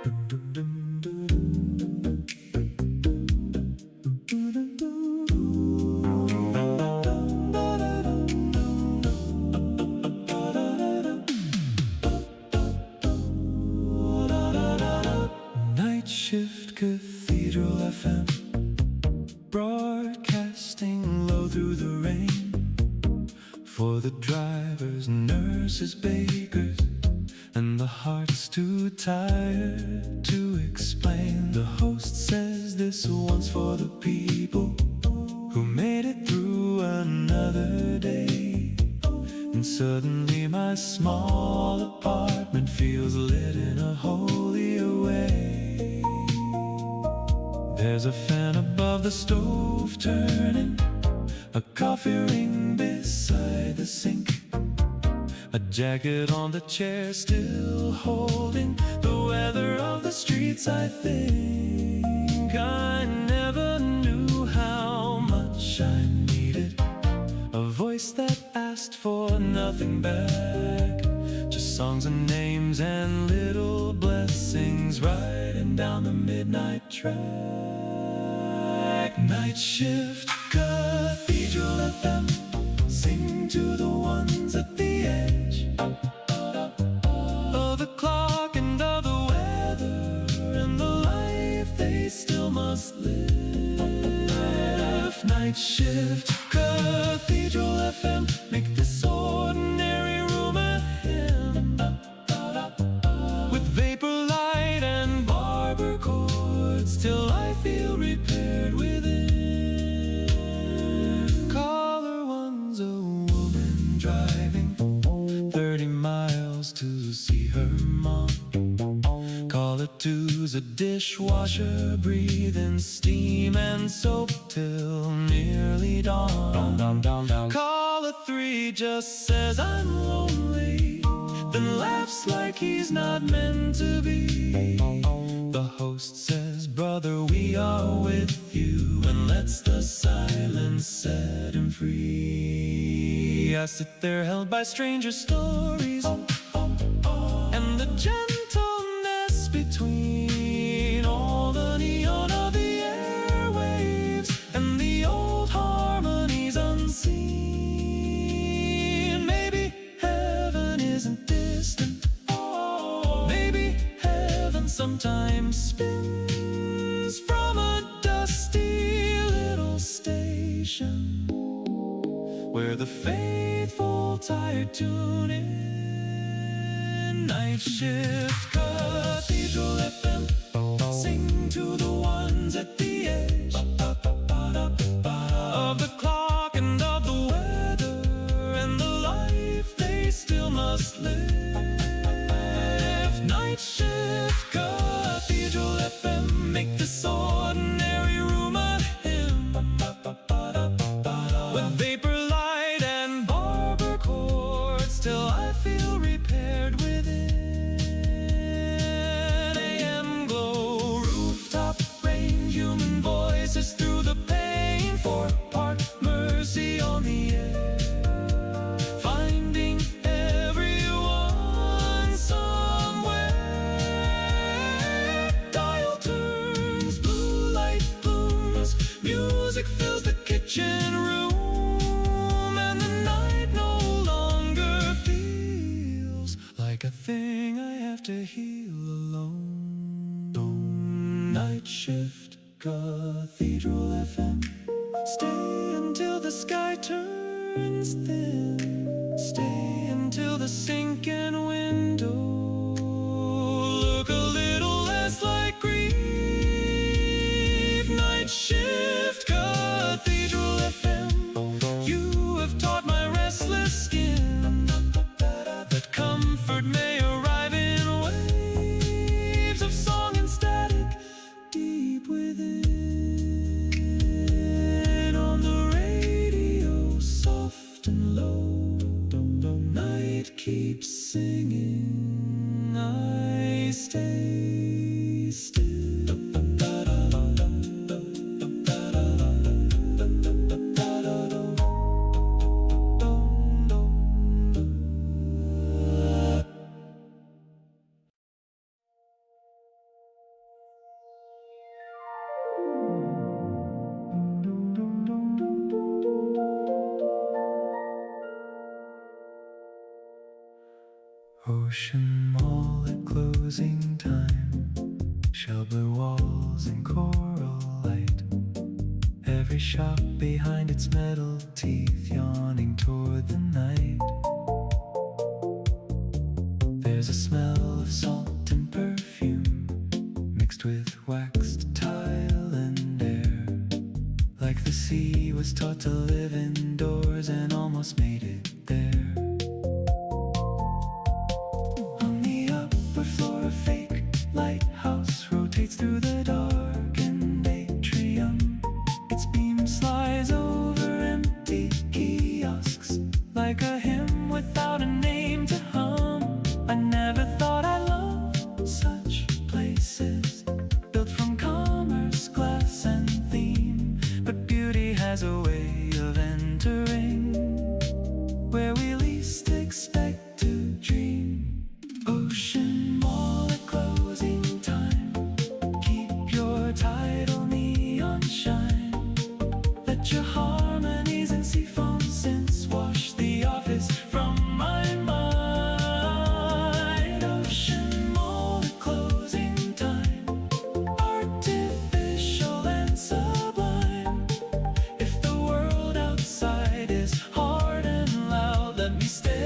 Night Shift Cathedral FM, broadcasting low through the rain, for the drivers, nurses, bakers, and the hearts too tired to explain. The host says this once for the people who made it through another day. And suddenly my small apartment feels lit in a holier way. There's a fan above the stove turning, a coffee ring beside the sink, a jacket on the chair still holding the weather of the streets. I think I never knew how much I needed a voice that asked for nothing back, just songs and names and little blessings riding down the midnight track. Night Shift Cathedral FM, sing to the ones at the edge of the clock and of the weather and the life they still must live. Night Shift Cathedral FM, make this ordinary room a hymn, with vapor light and barber chords till I feel repaired within. Caller one's a woman driving 30 miles to see her mom. Caller two's a dishwasher breathing steam and soap till nearly dawn. Caller three just says I'm lonely, then laughs like he's not meant to be. The host says, brother, we are with you, and lets the silence set him free. I sit there held by stranger stories and the gentleness between all the neon of the airwaves and the old harmonies unseen. Maybe heaven isn't distant, maybe heaven sometimes spins from a dusty little station where the faithful tired tune in. Night Shift Cathedral FM, sing to the ones at the edge of the clock and of the weather and the life they still must live. Night Shift Cathedral FM, make this ordinary room a hymn, with vapor light and barber chords till I feel repaired within. AM glow, rooftop rain, human voices through the pane, four-part mercy on the air, finding everyone somewhere. Dial turns, blue light blooms, music fills the kitchen room, and the night no longer feels like a thing I have to heal alone. Night Shift Cathedral FM, stay until the sky turns thin, stay until the sinking window look a little less like grief. Night Shift Cathedral FM, you have taught my restless skin that comfort may arrive in waves of song and static deep within. On the radio, soft and low, night keeps singing, I stay still. Ocean mall at closing time, shell blue walls and coral light. Every shop behind its metal teeth yawning toward the night. There's a smell of salt and perfume mixed with waxed tile and air, like the sea was taught to live indoors and almost made it there. On the upper floor, a fake lighthouse rotates through the darkened atrium. Its beam slides over empty kiosks like a hymn without a name to hum. I never thought I loved such places, built from commerce, glass and theme. But beauty has a way of entering where we least expect to dream. Ocean mall at closing time, keep your tidal neon shine. Let your harmonies and seafoam scents wash the office from my mind. Ocean mall at closing time, artificial and sublime. If the world outside is hard and loud, let me stay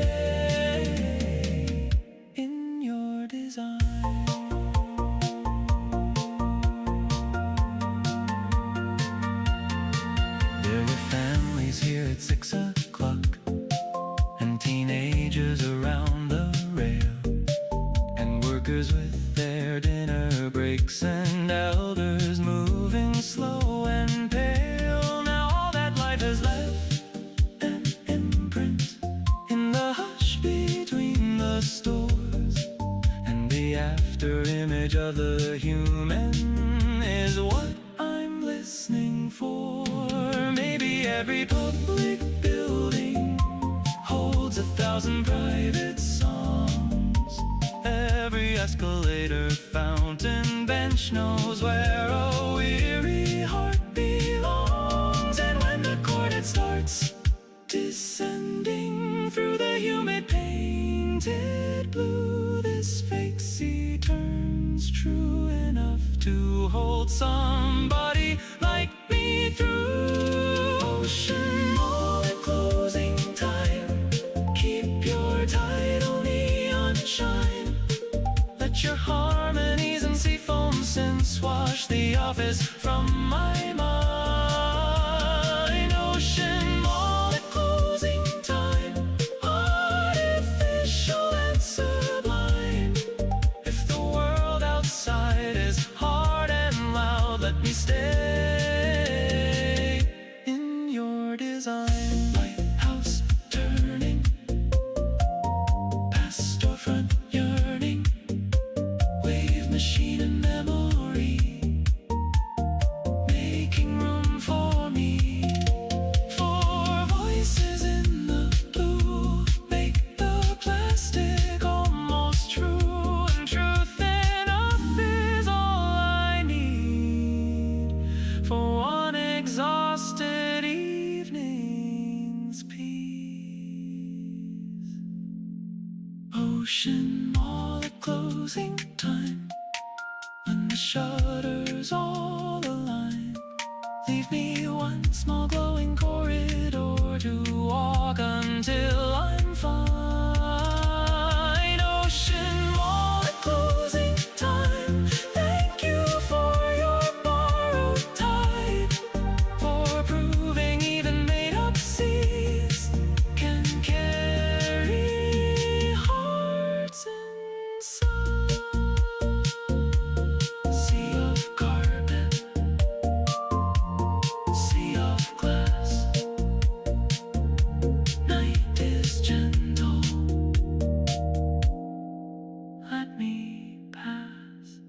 in your design. There were families here at 6 o'clock, and teenagers around the rail, and workers with their dinner breaks, and elders moving slow and pale. Now all that life has left an imprint in the hush between the stores, and the after image of the human is what I'm listening for. Maybe every public building holds 1,000 private songs. Every escalator, fountain, bench knows where a weary heart belongs. And when the chord starts descending through the humid painted blue, this fake sea turns true enough to hold somebody like me through. Ocean mall at closing time, keep your tidal neon shine. Let your harmonies and seafoam scents wash the office from my mind. Ocean mall at closing time, artificial and sublime. If the world outside is hard and loud, let me stay in your design. Lighthouse turning past storefront yearning, wave machine and memory, making room for me. For voices in the blue make the plastic almost true, and truth enough is all I need for one exhausted evening's peace. Ocean mall at closing time, when the shutters all align, leave me one small glowing corridor to walk until I'm fine. Ocean mall at closing time, thank you for your borrowed tide, for proving even made-up seas can carry hearts inside. Sea of carpet, sea of glass, night is gentle, let me pass.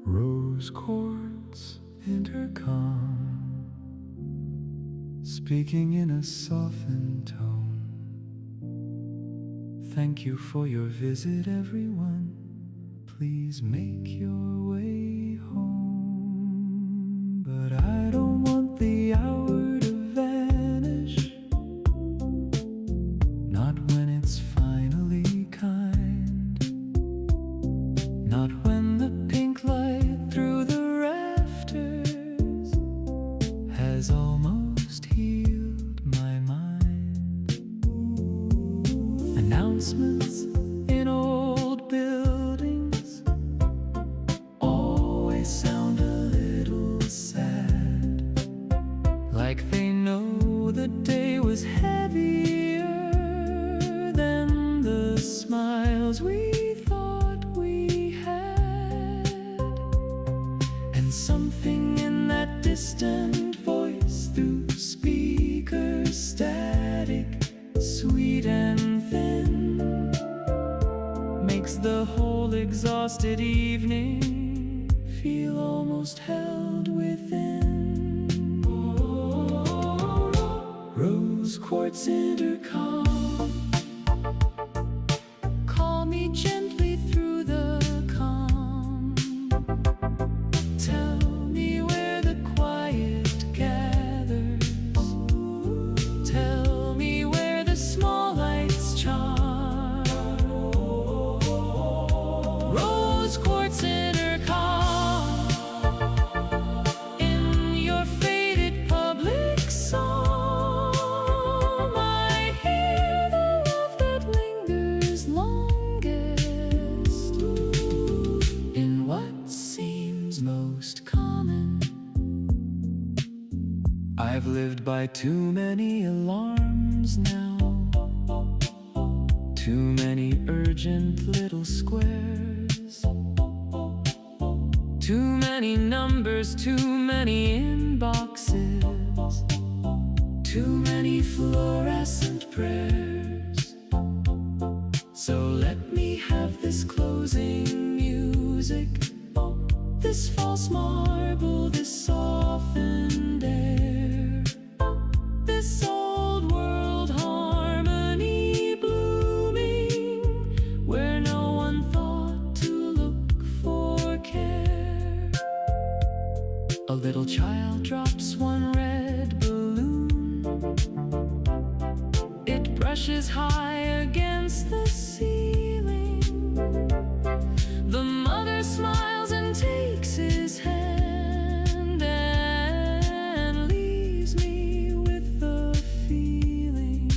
Rose quartz interconnect speaking in a softened tone. Thank you for your visit, everyone. Please make your way home. But I don't want the hour to vanish, not when it's finally kind, not when the pink light through the rafters has almost healed my mind. Announcements in old buildings always sound a little sad, like they know the day was heavier than the smiles we thought we had. And something in that distant voice through speakers, static, sweet and thin, makes the whole exhausted evening feel almost held within. Rose quartz intercom, call me gently through the calm. Tell me where the quiet gathers. Tell me where the small lights charm. Rose quartz intercom, in your faded public song, I hear the love that lingers longest in what seems most common. I've lived by too many alarms now, too many urgent little squares, too many numbers, too many inboxes, too many fluorescent prayers. So let me have this closing music, this false marble, this softened air, this old world harmony blooming where no one thought to look for care. A little child drops one red balloon, it brushes high against the ceiling. The mother smiles and takes his hand and leaves me with the feeling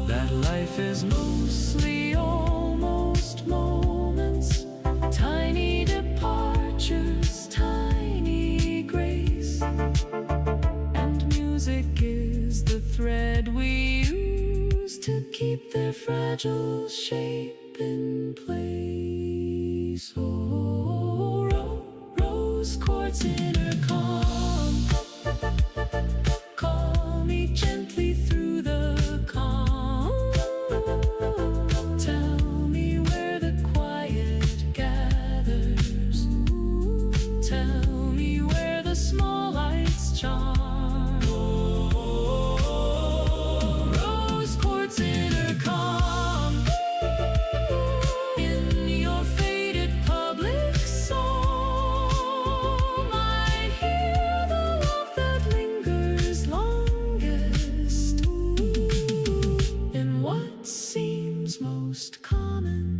that life is mostly almost moments, tiny departures, tiny grace, and music is the thread we use to keep their fragile shape in place. Oh, rose quartz intercom, call me gently through the calm. Tell me where the quiet gathers. Tell me where the small lights charm. Rose quartz intercom, in your faded public song, I hear the love that lingers longest in what seems most common.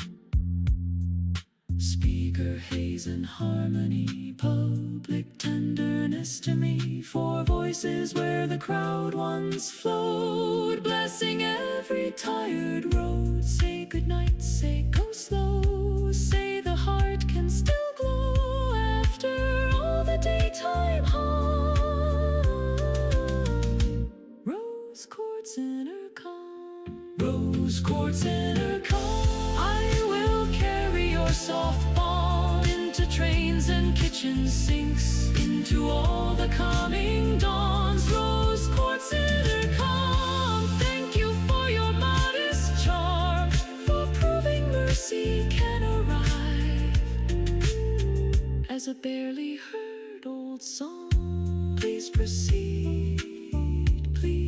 Speaker haze and harmony, public tenderness to me, four voices where the crowd once flowed, blessing every tired road. Say goodnight, say go slow, say the heart can still glow after all the daytime hum. Rose quartz intercom, rose quartz intercom, I will carry your soft ball into trains and kitchen sinks, into all the coming dawns. Rose quartz intercom, thank you for your modest charm, for proving mercy can arrive as a barely heard old song. Please proceed, please.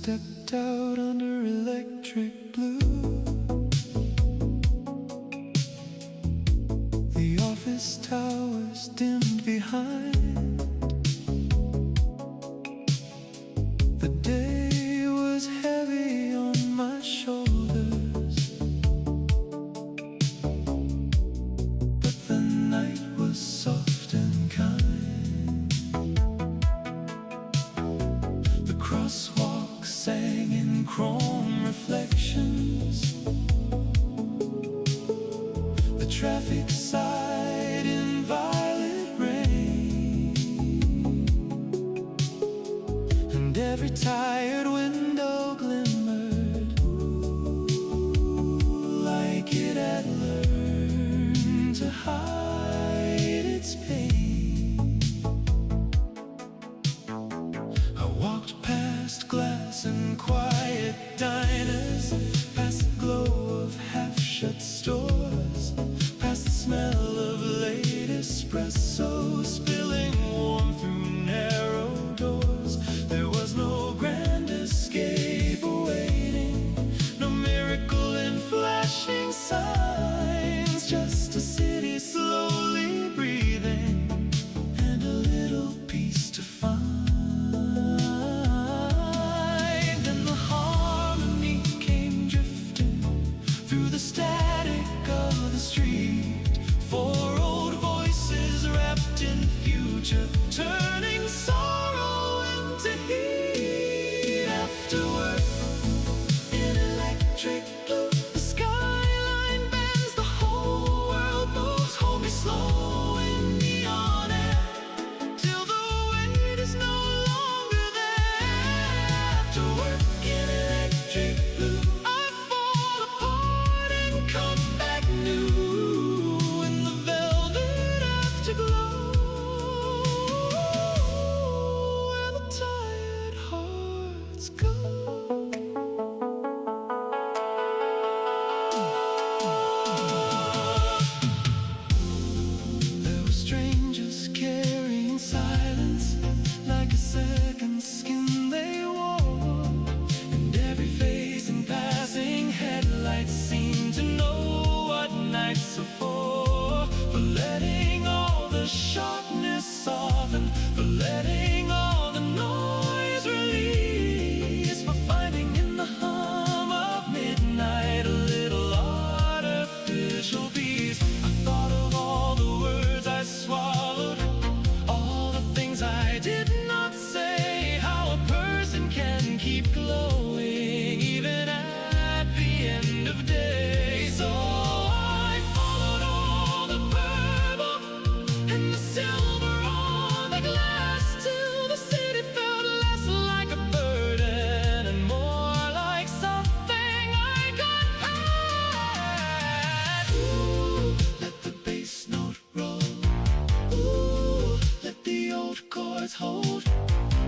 stepped out under electric blue. The office towers dimmed behind. The day was heavy on my shoulders, but the night was soft and kind. The crosswalk sang in chrome reflections. The traffic sighed in violet rain, and every tired window glimmered like it had learned to hide its pain. I walked past glass and quiet diners, past the glow of half-shut stores, past the smell of late espresso spilling warm through narrow doors. There was no grand escape awaiting, no miracle in flashing signs, just a city slowly breathing and a little peace to find. Then the harmony came drifting through the static of the street. Four old voices wrapped in future, turning sorrow into heat. After work in electric blue, the skyline bends, the whole world moves. Hold me slow in neon air till the weight is no longer there. After work in electric blue, I fall apart and come back new in the velvet afterglow, where the tired hearts go. There were strangers carrying silence like a second skin they wore, and every face in passing headlights seemed to know what nights are for letting all the sharpness soften, for letting all the noise release, for finding in the hum of midnight a little artificial peace. I thought of all the words I swallowed, all the things I did not say, how a person can keep glowing even at the end of day. So I followed all the purple and the silver on the glass till the city felt less like a burden and more like something I could pass. Ooh, let the bass note roll. Ooh, let the old chords hold.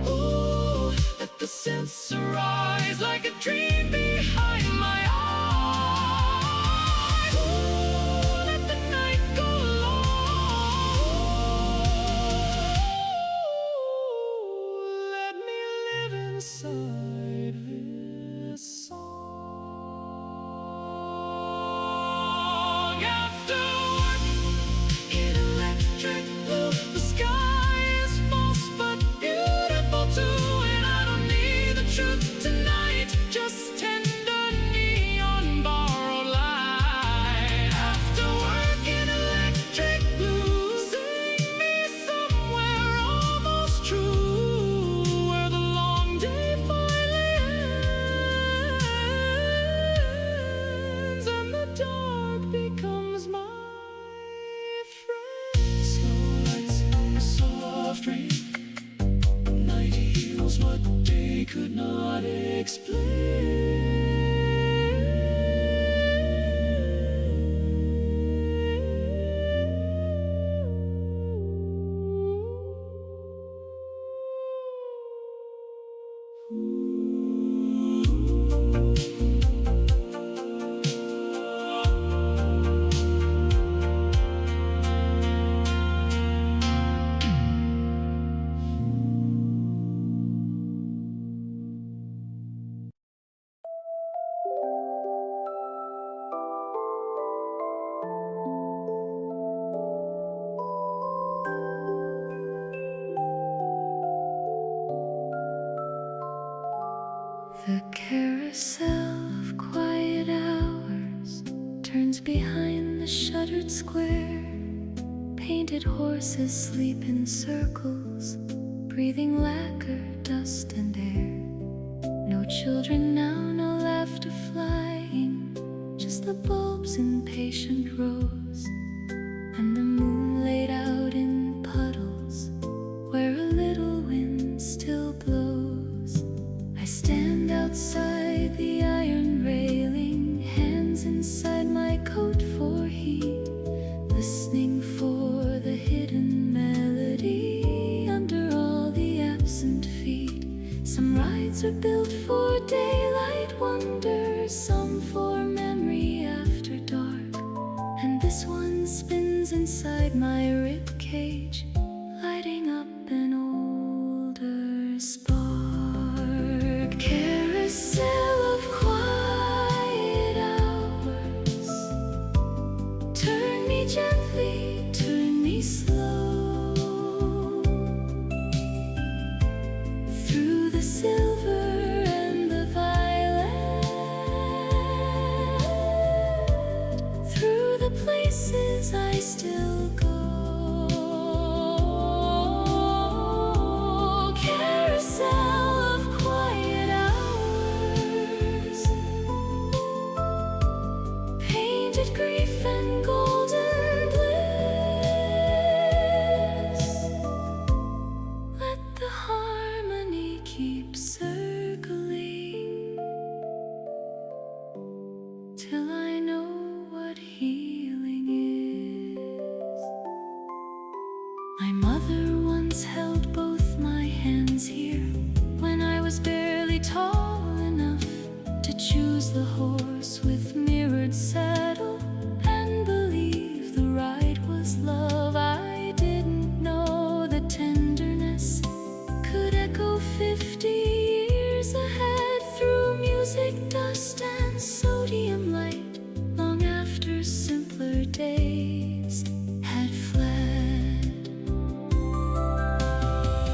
Ooh, let the sense arise like a dream behind my eyes. Ooh, let the night go long. Let me live inside this song. After work in electric blue, the sky is false but beautiful too, and I don't need the truth tonight, just tender neon borrowed light. After work in electric blue, sing me somewhere almost true, where the long day finally ends and the dark becomes my friend. Snow lights in the soft rain, night heals what day could not explain. carousel of quiet hours turns behind the shuttered square. Painted horses sleep in circles, breathing lacquer, dust and air. No children now, no laughter flying, just the bulbs in patient rows, and the moon laid out in puddles where a little wind still blows. I stand outside the iron railing, hands inside my coat for heat, listening for the hidden melody under all the absent feet. Some rides are built for daylight wonders, some for memory after dark, and this one spins inside my ribcage, lighting up an older spark. Carousel of quiet hours, turn me gently, turn me slow, through the silver and the violet, through the places I still go. Carousel of quiet hours, painted grief and golden bliss. Let the harmony keep circling till I know what healing is. My mother once held both my hands here when I was barely tall enough to choose the horse with mirrored saddle and believe the ride was love. I didn't know the tenderness could echo 50 years ahead through music, dust and sodium light, long after simpler days had fled.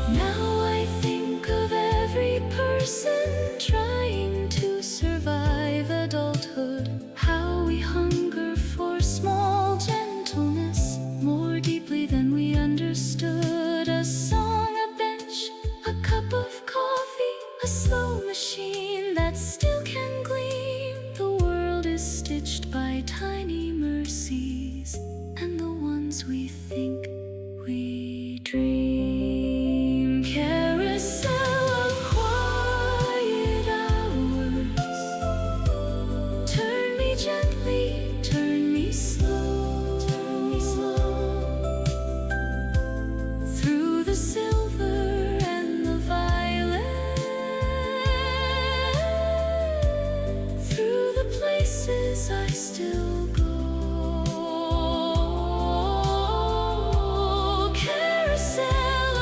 Now I think of every person trying to survive adulthood, how we hunger for small gentleness more deeply than we understood. A song, a bench, a cup of coffee, a slow machine that still can gleam. The world is stitched by tiny mercies, and the ones we think we dream. Carousel of quiet hours, turn me gently, turn me slow, through the silver and the violet, through the places I still go. Carousel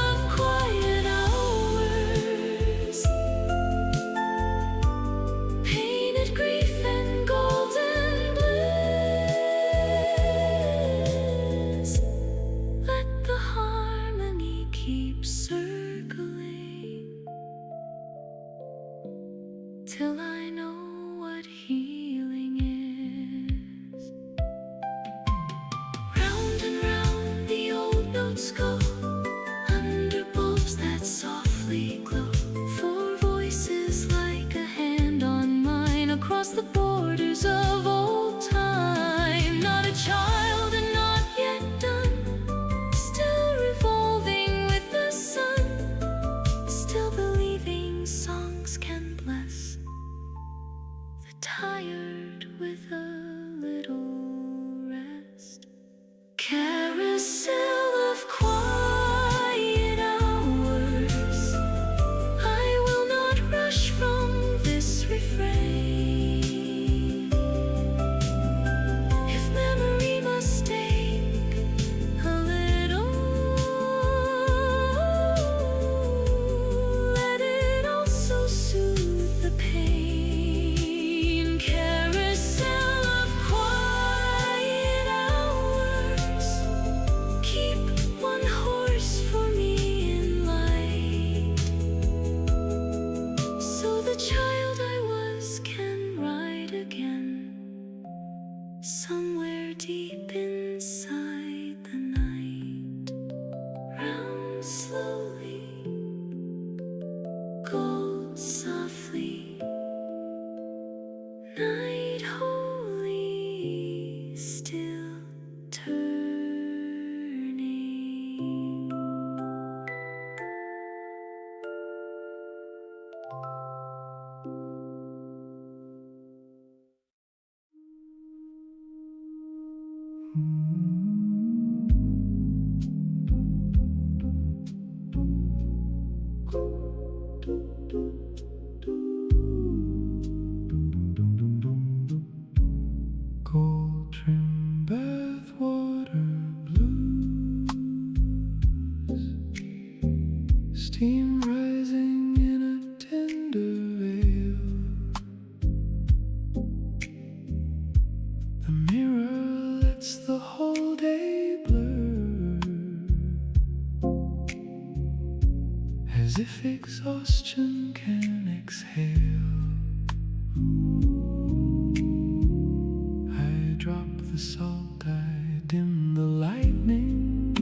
as if exhaustion can exhale. I drop the salt, I dim the lightning.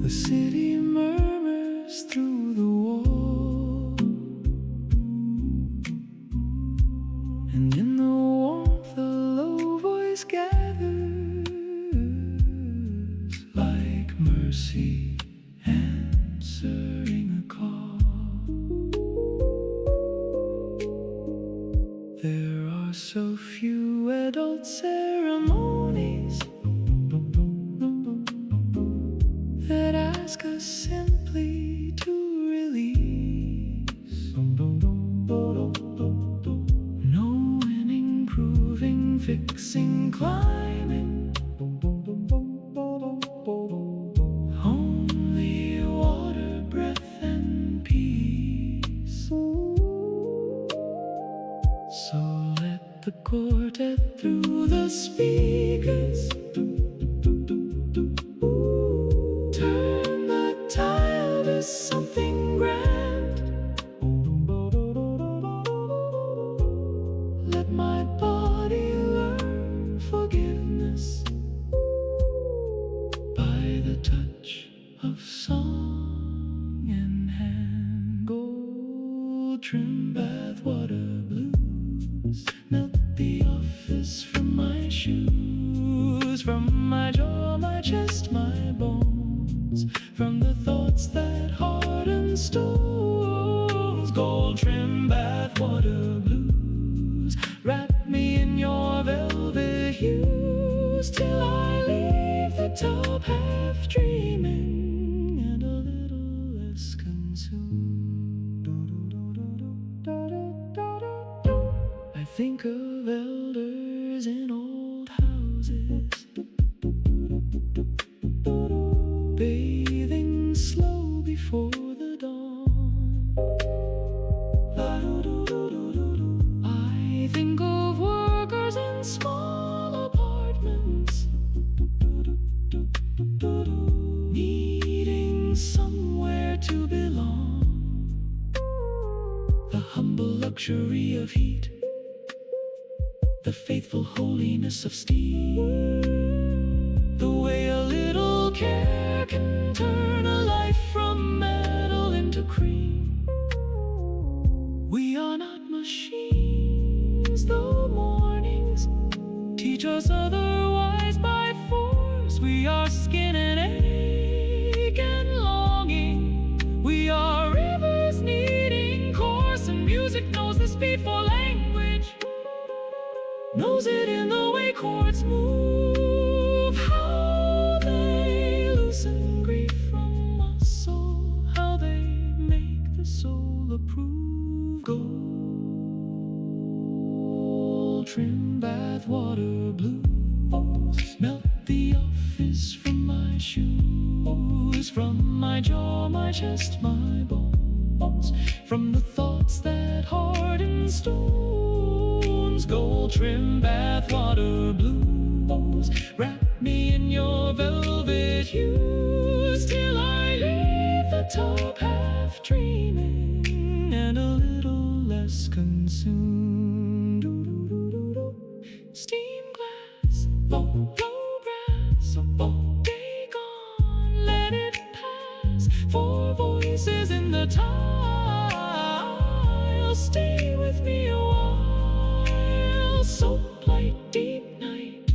The city murmurs through the wall, and in the warmth a low voice gathers like mercy answering a call. There are so few adult ceremonies that ask us simply to release. No winning, proving, fixing, climbing. Only water, breath, and peace. So let the quartet through the speakers turn the tide to something grand. Let my body learn forgiveness by the touch of song and hand. Gold trim bathwater blues melt the office from my shoes, from my jaw, my chest, my bones, from the thoughts that harden stones. Gold trim bathwater blues, wrap me in your velvet hues till I leave the top half dreaming and a little less consumed. I think of elders in old houses, bathing slow before the dawn. I think of workers in small apartments, needing somewhere to belong. The humble luxury of heat, the faithful holiness of steel, the way a little care can turn a life from metal into cream. We are not machines, though mornings teach us otherwise by force. We are skin and ache and longing. We are rivers needing course, and music knows the speed for language, knows it in the way chords move, how they loosen grief from muscle, how they make the soul approve. Gold trim bathwater blues melt the office from my shoes, from my jaw, my chest, my bones, from the thoughts that harden stones. Gold trim bathwater blues, wrap me in your velvet hues till I leave the top half dreaming and a little less consumed. Steam glass, blow brass, day gone, let it pass. Four voices in the tile, stay with me a while. Soap light, deep night,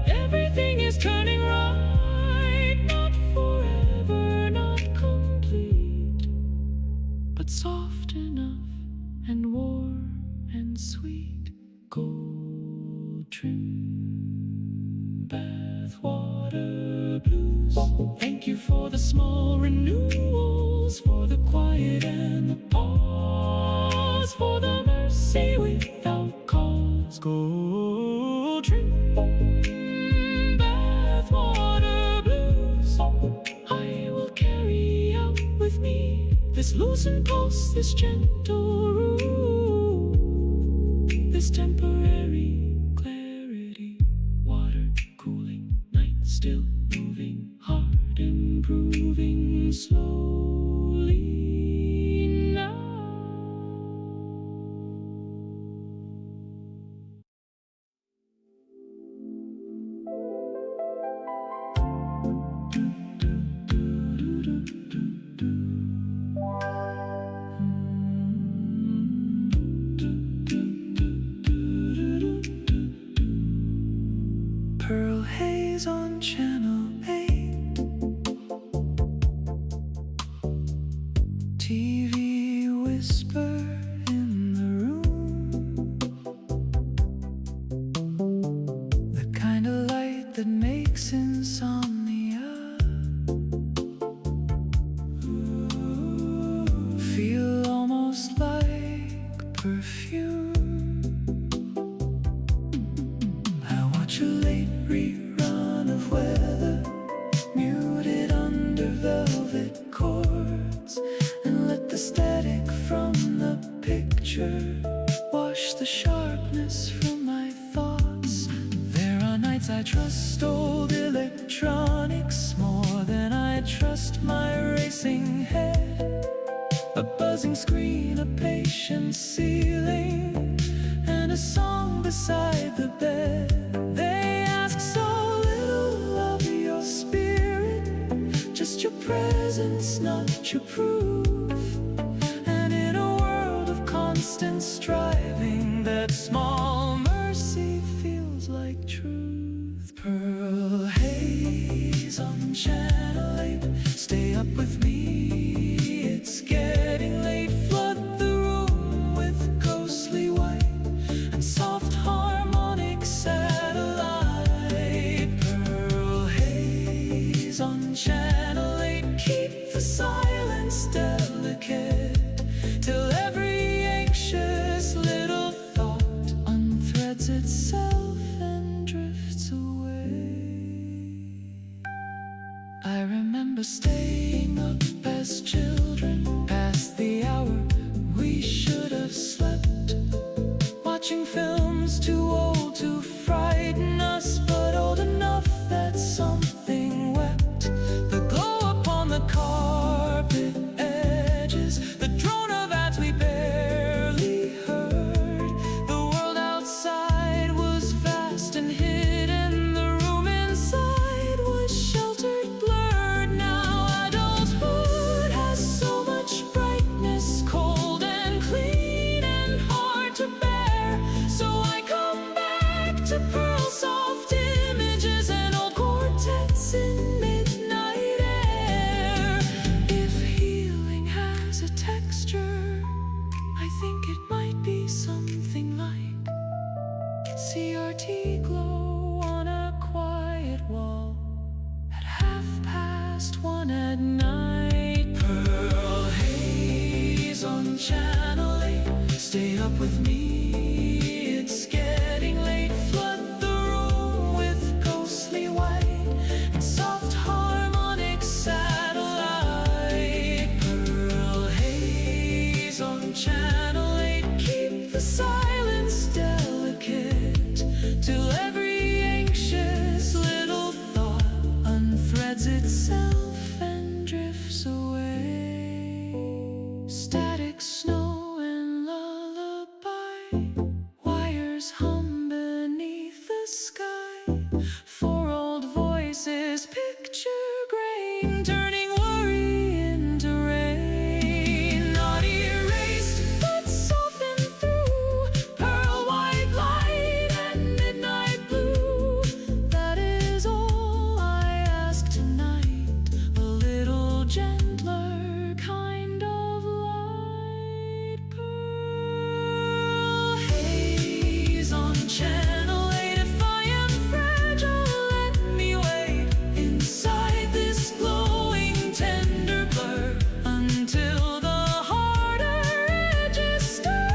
everything is turning right. Not forever, not complete, but soft enough and warm and sweet. Gold trim bathwater blues. Thank you for the small renewals, for the quiet and the pause, for the mercy without cause. Gold trim bathwater blues. I will carry out with me this loosened pulse, this gentle rule, this temporary clarity. Water cooling, night still moving hard in improving slowly now. Pearl haze on channel 8. TV whisper in the room, the kind of light that makes insomnia feel almost like perfume. I watch a late rerun of Weather, muted under velvet chords, and let the static from the picture wash the sharpness from my thoughts. There are nights I trust old electronics more than I trust my racing head. A buzzing screen, a patient ceiling, and a song beside the bed. They ask so little of your spirit, just your presence, not your proof. And in a world of constant striving, that small mercy feels like truth. Pearl haze on channel 8. Stay up with me, it's getting late. Flood the room with ghostly white and soft harmonic satellite. Pearl haze on channel 8. Keep the silence delicate till every anxious little thought unthreads itself and drifts away. I remember staying up as children past the hour we should have slept, watching films too old to frighten us, but old enough that something wept. The glow upon the carpet edges, the drone of ads we barely heard. The world outside was vast and hidden, the room inside was sheltered, blurred. Now adulthood has so much brightness, cold and clean and hard to bear. So I come back to pearl soft images and old quartets in midnight air. If healing has a texture, I think it might be something like CRT glow on a quiet wall at 1:30 at night. Pearl haze on channel 8. Stay up with me, it's getting late. Flood the room with ghostly white and soft harmonic satellite. Pearl haze on channel 8. Keep the silence delicate till every anxious little thought unthreads itself and drifts away. Static snow and lullaby, wires hum beneath the sky. Four old voices, picture grain, turning worry into rain. Not erased, but softened through pearl white light and midnight blue. That is all I ask tonight, a little gentler kind of light. Pearl haze on channel 8. If I am fragile, let me wait inside this glowing tender blur until the harder edges stir.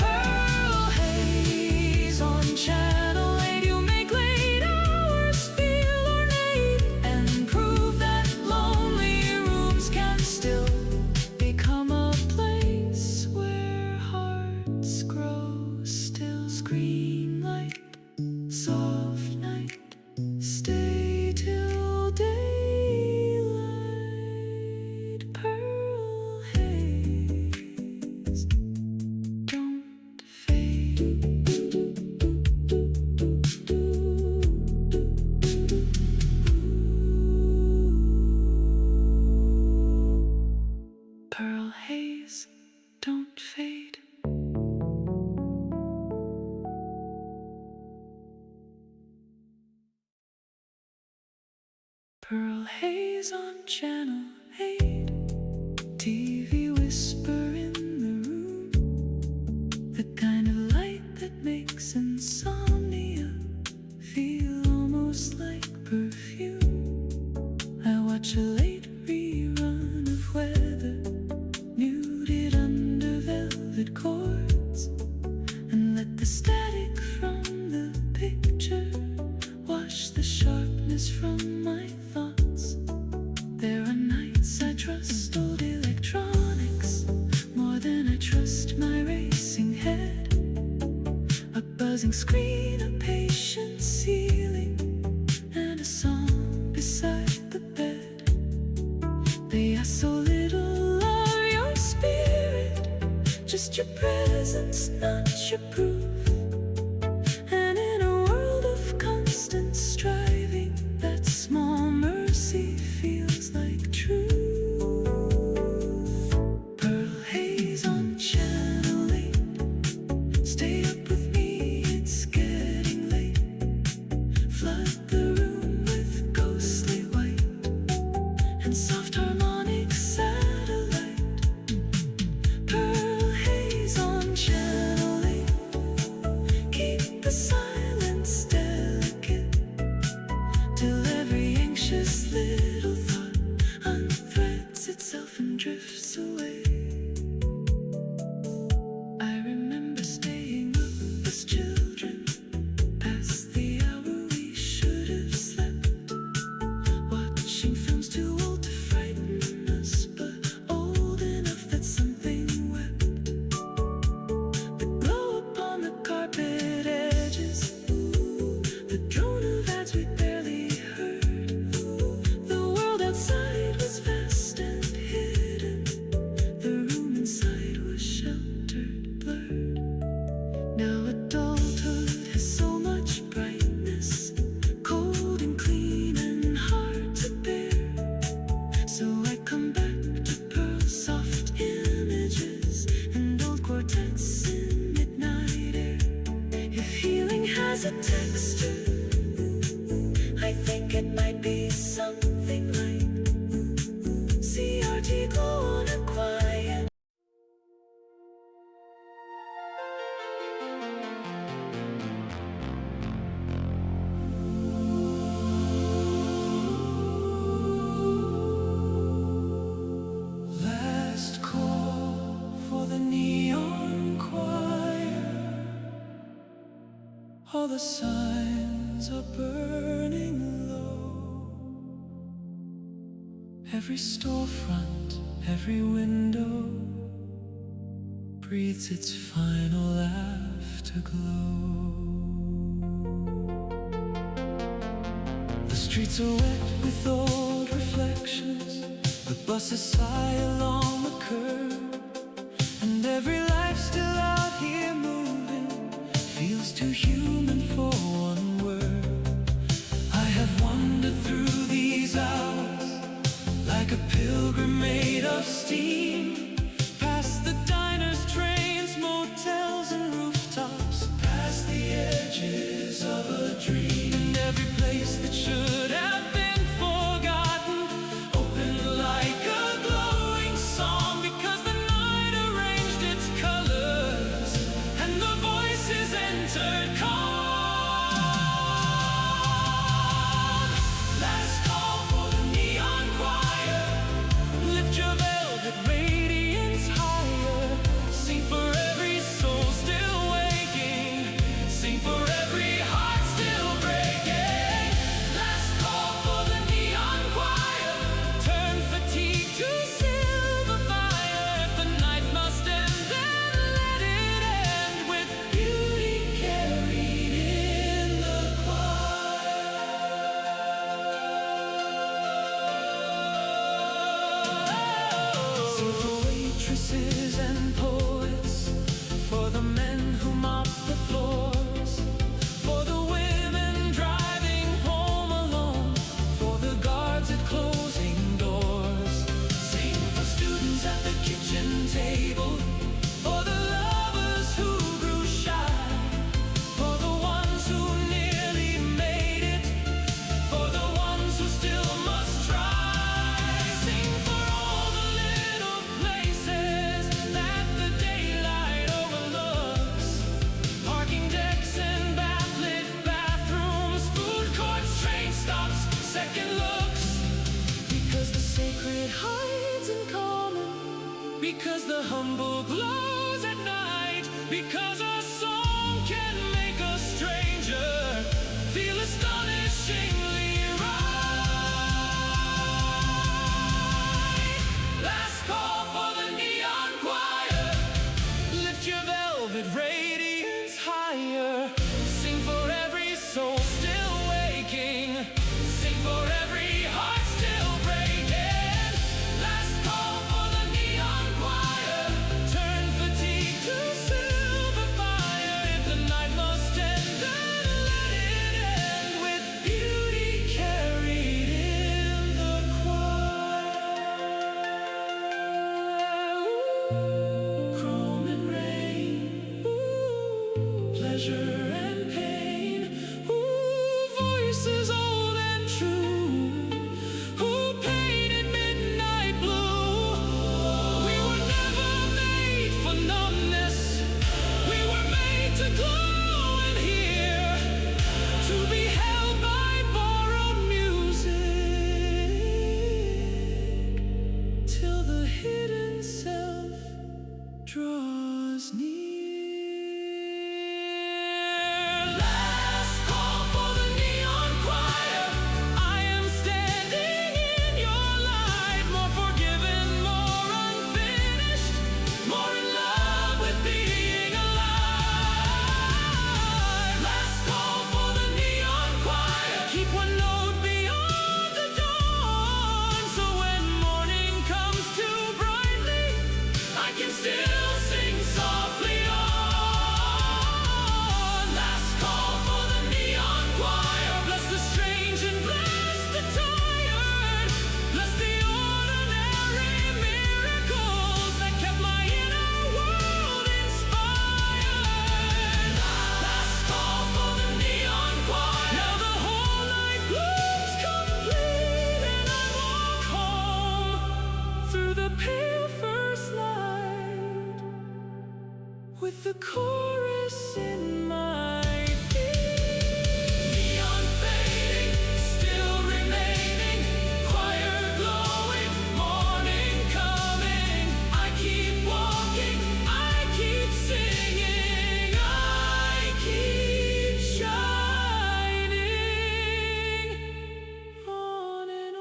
Pearl haze on channel 8. You make late hours feel ornate and prove that lonely rooms can still become a place where hearts grow still. Screen light, soft night, stay till daylight. Pearl haze on channel 8, TV whisper in the room, the kind of light that makes insomnia feel almost like perfume. I watch a late rerun of Weather, muted under velvet cords, and let the static from the picture wash the sharpness from my thoughts. There are nights I trust old electronics more than I trust my racing head. A buzzing screen, a patient ceiling, and a song beside the bed. They ask so little of your spirit, just your presence, not your proof. And in a world of constant striving, that small mercy feels like truth. Pearl haze on channel 8, stay up with me, it's getting late. Flood the room with ghostly white and soft harmonic satellite. Pearl haze on channel 8, keep the silence delicate, till every anxious little thought unthreads itself and drifts away. I remember staying up as children, past the hour we should have slept, watching films too old to frighten us, but old enough that something wept. The glow upon the carpet edges, the drone of ads we barely heard. The world outside was vast and hidden, the room inside was sheltered, blurred. Now adulthood has so much brightness, cold and clean and hard to bear. So I come back to pearl soft images and old quartets in midnight air. If healing has a texture, I think it might be something like CRT glow on a quiet. Last call for the neon choir. All the signs are burning low. Every storefront, every window breathes its final afterglow. The streets are wet with old reflections, the buses sigh along the curb, and every life still out here moving feels too human for one word. I have wandered through these hours like a pilgrim made of steam, past the diners, trains, motels and rooftops, past the edges of a dream, and every place that should have been forgotten opened like a glowing song, because the night arranged its colors and the voices entered calm. Last call for the neon choir. Lift your velvet radiance higher. Sing for every soul still waking. Sing for every heart still breaking. Last call for the neon choir. Turn fatigue to silver fire. If the night must end, then let it end with beauty carried in the choir. Sing for waitresses and poets, for the men who mop the floors, for the women driving home alone, for the guards at closing doors. Sing for students at the kitchen table, for the lovers who grew shy, for the ones who nearly made it, for the ones who still must refreshingly right. Last call for the neon choir. Lift your velvet radiance higher. Sing for every soul still waking. Sing for every heart still breaking. Last call for the neon choir. Turn fatigue to silver fire. If the night must end, then let it end with beauty carried in the choir. Chrome and rain, pleasure and pain, voices old and true, painted midnight blue. We were never made for numbness. We were made to glow and hear, to be held by borrowed music, till the hidden self draws near. Last call for the neon choir. I am standing in your light, more forgiven, more unfinished, more in love with being alive. Last call for the neon choir. Keep one note beyond the dawn, so when morning comes too brightly, I can still sing softly on. Last call for the neon choir. Bless the strange and bless the tired. Bless the ordinary miracles that kept my inner world inspired. Last call for the neon choir. Now the whole night blooms complete, and I walk home through the pale first light, with the chorus in my feet. Neon fading, still remaining, choir glowing, morning coming. I keep walking, I keep singing, I keep shining on and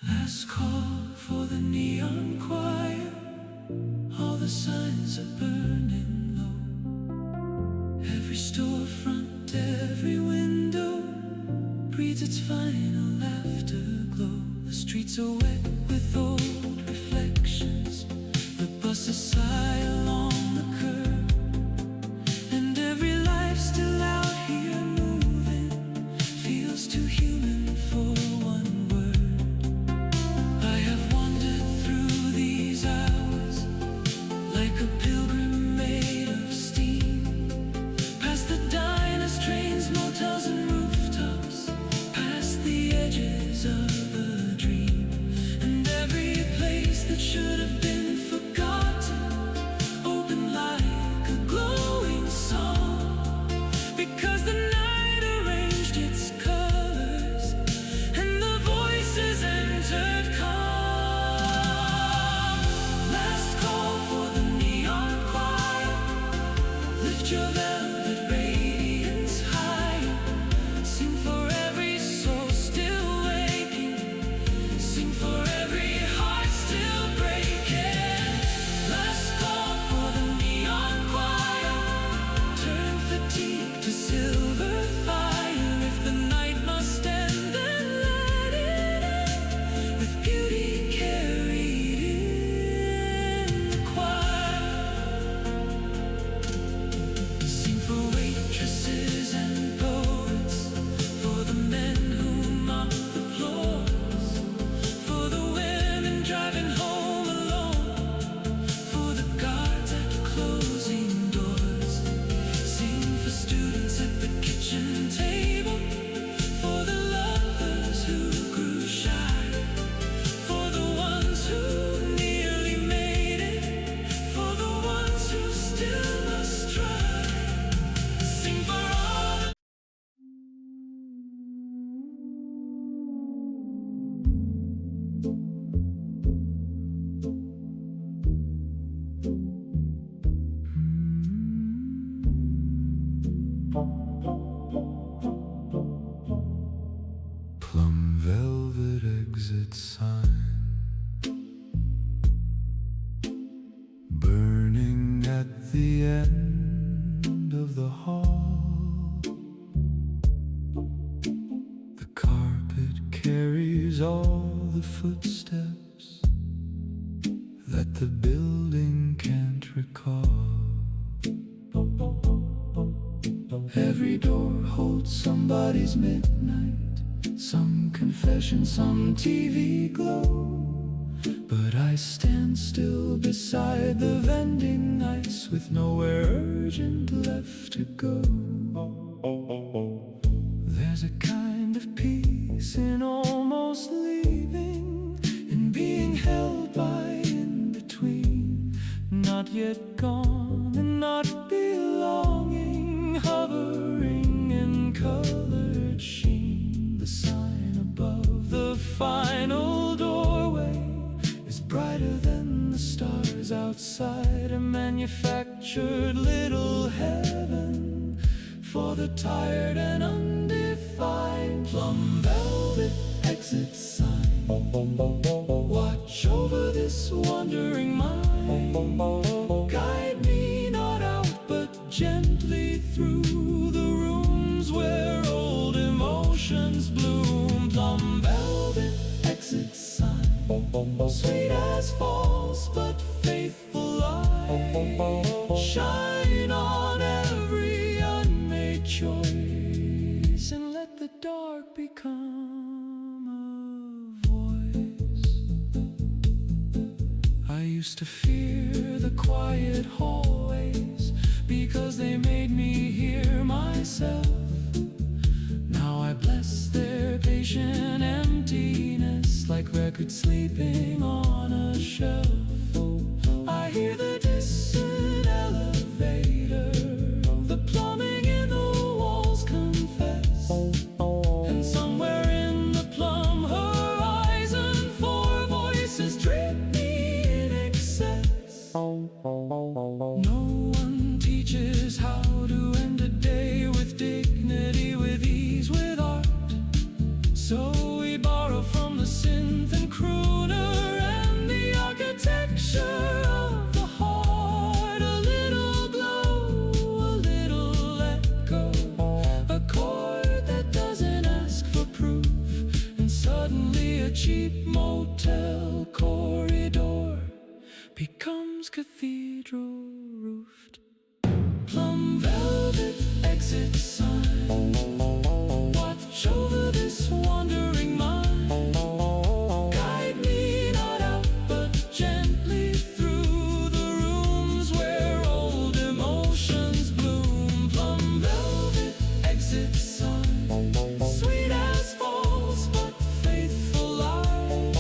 Last call for the neon choir. All the signs are burning low. Every storefront, every window breathes its final afterglow. The streets are wet with old reflections. The buses sigh along the curb, and every life still out here moving feels too human for one word. I have wandered through these hours like a pilgrim made of steam, past the diners, trains, motels, and rooftops, past the edges of a dream, and every place that should have been forgotten the end of the hall. The carpet carries all the footsteps that the building can't recall. Every door holds somebody's midnight, some confession, some TV glow. But I stand still beside the vending ice with nowhere urgent left to go. There's a kind of peace in almost leaving, in being held by in between, not yet gone and not belonging, hovering in colored sheen. The sign above the final doorway is brighter than the stars outside, a manufactured little heaven for the tired and undefined. Plum velvet exit sign, watch over this wandering mind, guide me not out but gently through the rooms where old emotions bloom. Plum velvet exit sign, sweet as false but faithful light, shine on every unmade choice, and let the dark become a voice. I used to fear the quiet hallways because they made me hear myself. Now I bless their patient emptiness, like records sleeping on a shelf. I hear the distant elevator, the plumbing in the walls confess, and somewhere in the plum horizon, four voices treat me in excess. No one teaches how to end a day with dignity, with ease, with art. So we borrow from the synth and crooner and the architecture of the heart. A little glow, a little echo, a chord that doesn't ask for proof, and suddenly a cheap motel corridor becomes cathedral roofed. Plum velvet exit sign, watch over this wandering mind, guide me not out but gently through the rooms where old emotions bloom. Plum velvet exit sign, sweet as false but faithful light,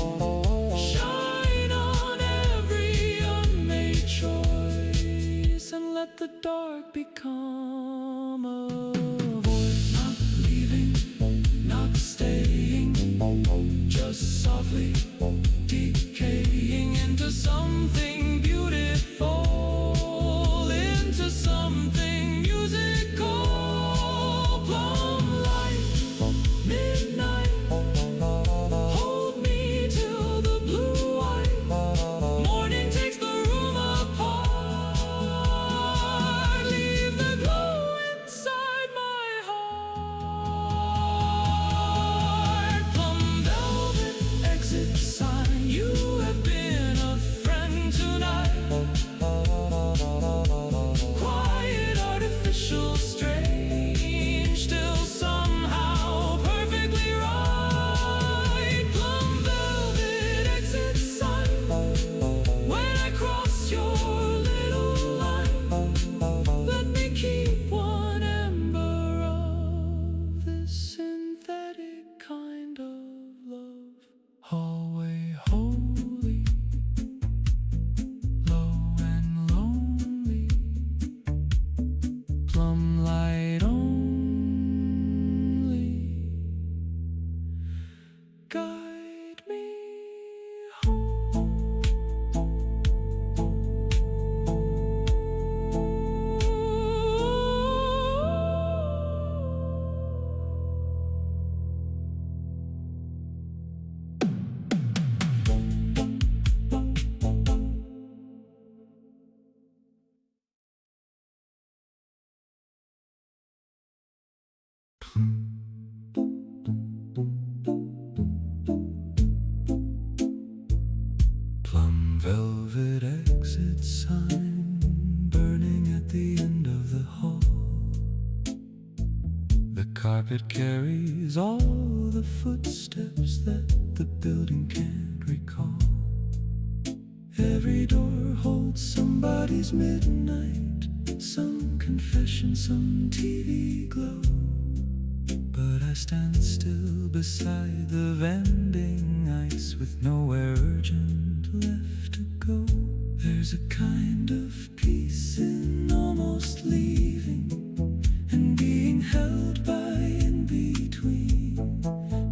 shine on every unmade choice, and let the dark become a voice. Not leaving, not staying, just softly decaying into something beautiful, into something musical. Plum light, midnight, hold me till the blue white morning takes the room apart. Leave the glow velvet exit sign burning at the end of the hall. The carpet carries all the footsteps that the building can't recall. Every door holds somebody's midnight, some confession, some TV glow. But I stand still beside the vending ice with nowhere urgent left to go. There's a kind of peace in almost leaving and being held by in between,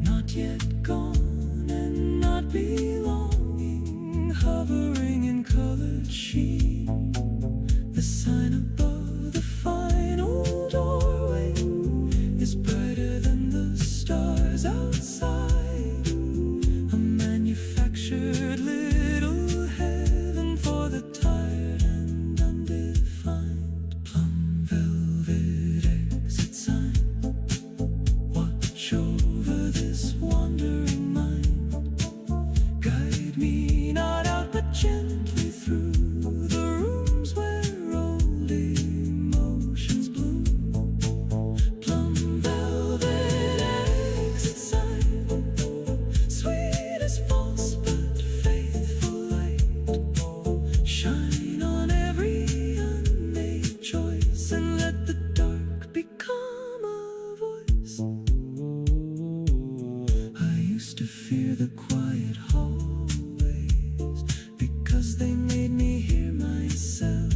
not yet gone and not belonging, hovering in colored sheen. The sign above the final doorway is brighter than the stars outside, a manufactured little heaven for the tired and undefined. Plum velvet exit sign, watch over this wandering mind. Guide me not out but gently through the rooms where old emotions bloom. Plum velvet exit sign, sweet as false but faithful light. Shine on every unmade choice and let the dark become a voice. I used to fear the quiet hallways because they made me hear myself.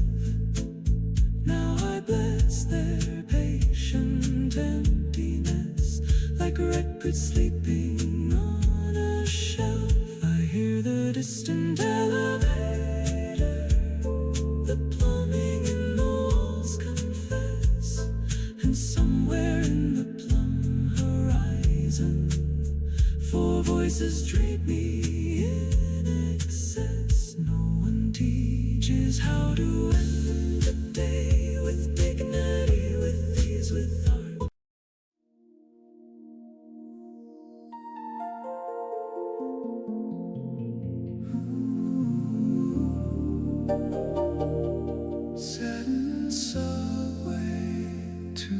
Now I bless their patient emptiness, like records sleeping on a shelf. I hear the distant elevator, the plumbing in the walls confess, and somewhere in the plum horizon, four voices drape me in excess. No one teaches how to end the day with dignity, with ease, with art. Setting subway to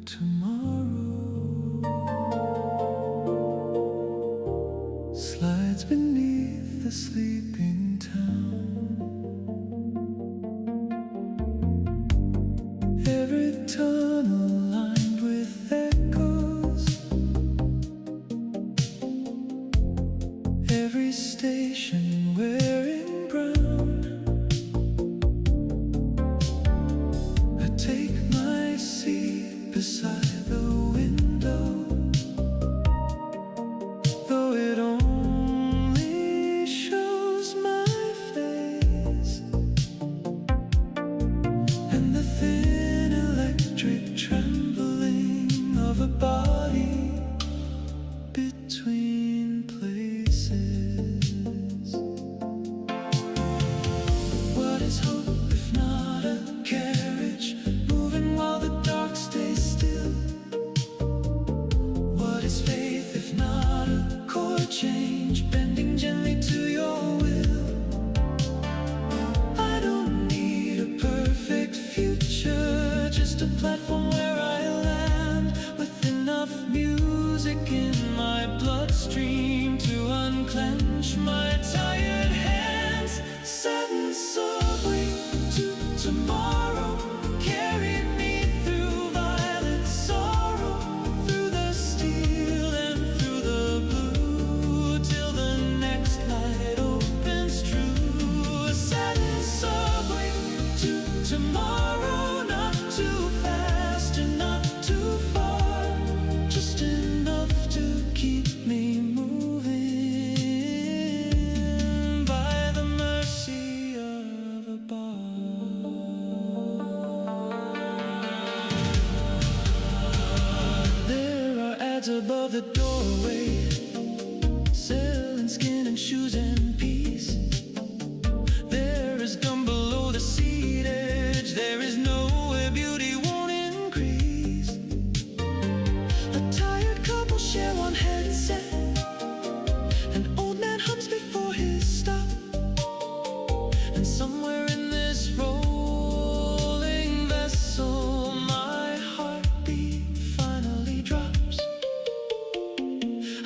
tomorrow, slides beneath the sleeping town. Every tunnel lined with echoes, every station wearing brown. I take my seat beside the window, though it only shows my face and the thin electric trembling of a body between places. What is hope if not a carriage moving while the dark stays still? What is faith if not a chord change bending gently to your will? I don't need a perfect future, just a platform where I land with enough music in my bloodstream to unclench my tired hands. Setting subway to tomorrow, carry me through violet sorrow, through the steel and through the blue, till the next light opens true. Setting subway to tomorrow, not too fast and not too far, just enough to keep me moving by the mercy of a bar. There are ads above the doorway, selling skin and shoes and peace. There is gum below the seat edge, there is nowhere beauty won't increase. A tired couple share one headset, an old man hums before his stop. And somewhere in this rolling vessel, my heartbeat finally drops.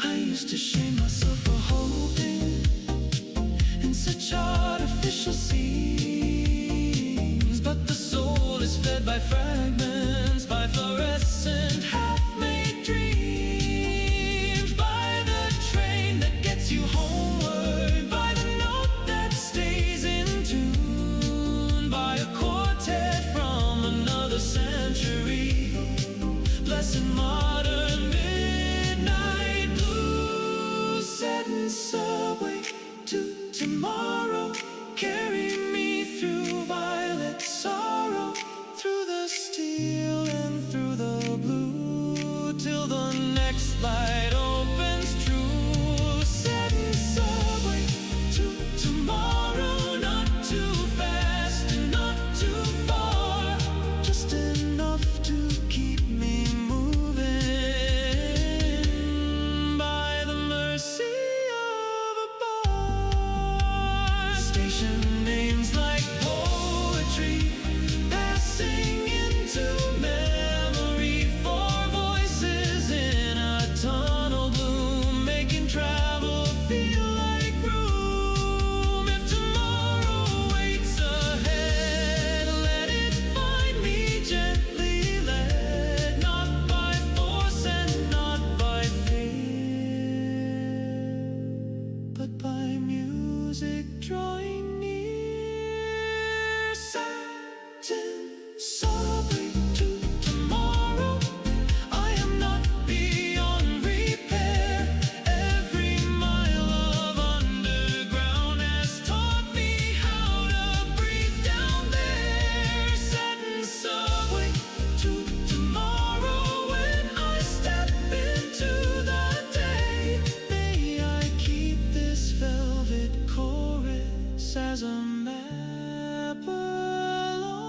I used to shame myself for hoping in such artificial scenes, but the soul is fed by fragments, by fluorescent half-made dreams, by the train that gets you homeward, by the note that stays in tune, by a quartet from another century. Blessed modern midnight blue, setting subway to tomorrow. Carry me through violet sorrow, through the steel and through the blue, till the next light opens true. Setting subway to tomorrow, not too fast and not too far, just enough to keep me moving by the mercy of a bar. Station names like poetry passing into memory, four voices in a tunnel bloom, making travel feel like room. If tomorrow waits ahead, let it find me gently led, not by force and not by fear, but by music drawing near. Satin subway to tomorrow, I am not beyond repair. Every mile of underground has taught me how to breathe down there. Satin subway to tomorrow, when I step into the day, may I keep this velvet chorus as a map along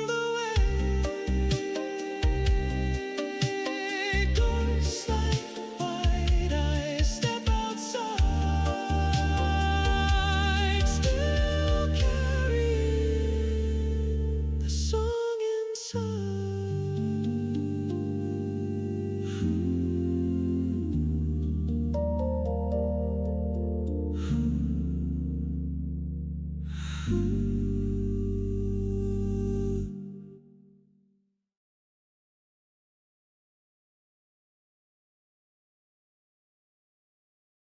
the way. Doors slide wide, I step outside, still carrying the song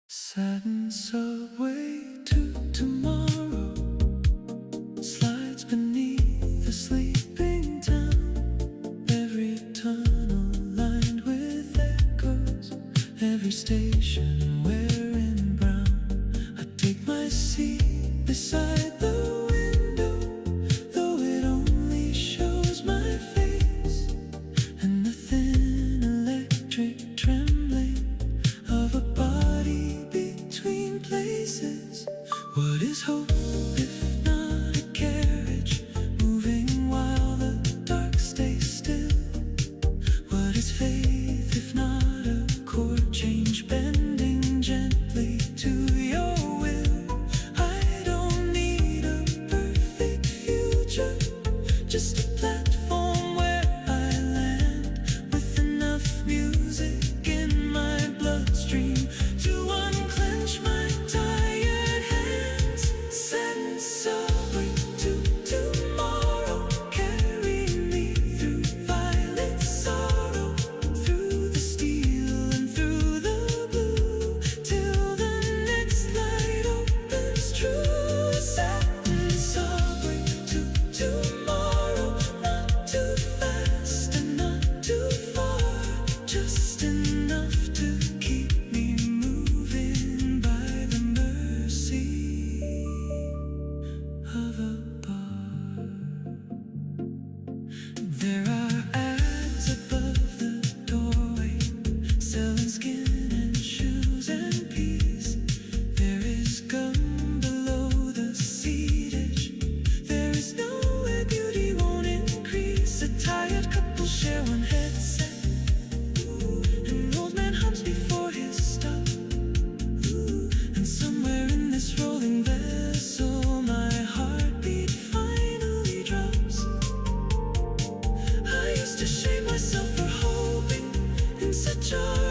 Satin subway to tomorrow slides beneath the sleeping town. Every tunnel lined with echoes, every station wearing brown. I take my seat beside the window, though it only shows my face and the thin electric trembling of a body between places. What is hope if not a carriage moving while the dark stays still? What is faith if not a chord change bending gently to your will? I don't need a perfect future, just a platform where I land with enough music in my bloodstream to unclench my tired hands. Send subway to tomorrow, carry me through violet sorrow, through the steel and through the blue, till the next light opens true. Satin subway to tomorrow, myself for hoping in such a